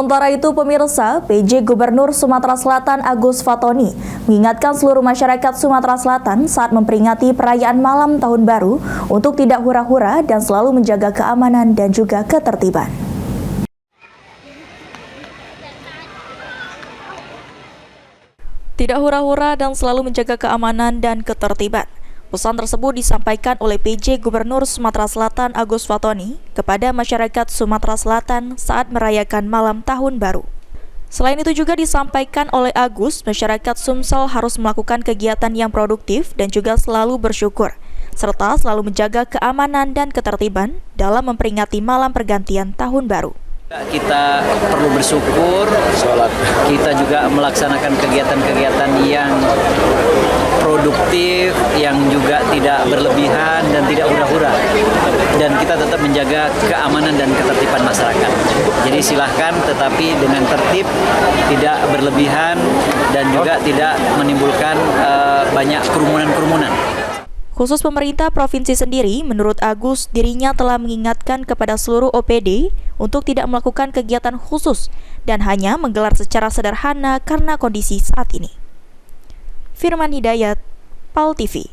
Sementara itu, pemirsa, PJ Gubernur Sumatera Selatan Agus Fatoni mengingatkan seluruh masyarakat Sumatera Selatan saat memperingati perayaan malam Tahun Baru untuk tidak hura-hura dan selalu menjaga keamanan dan juga ketertiban. Tidak hura-hura dan selalu menjaga keamanan dan ketertiban. Pesan tersebut disampaikan oleh PJ Gubernur Sumatera Selatan Agus Fatoni kepada masyarakat Sumatera Selatan saat merayakan malam Tahun Baru. Selain itu juga disampaikan oleh Agus, masyarakat Sumsel harus melakukan kegiatan yang produktif dan juga selalu bersyukur, serta selalu menjaga keamanan dan ketertiban dalam memperingati malam pergantian Tahun Baru. Kita perlu bersyukur, kita juga melaksanakan kegiatan-kegiatan yang produktif, yang juga tidak berlebihan dan tidak hura-hura. Dan kita tetap menjaga keamanan dan ketertiban masyarakat. Jadi silahkan, tetapi dengan tertib, tidak berlebihan dan juga tidak menimbulkan banyak kerumunan-kerumunan. Khusus pemerintah provinsi sendiri, menurut Agus, dirinya telah mengingatkan kepada seluruh OPD untuk tidak melakukan kegiatan khusus dan hanya menggelar secara sederhana karena kondisi saat ini. Firman Hidayat, PAL TV.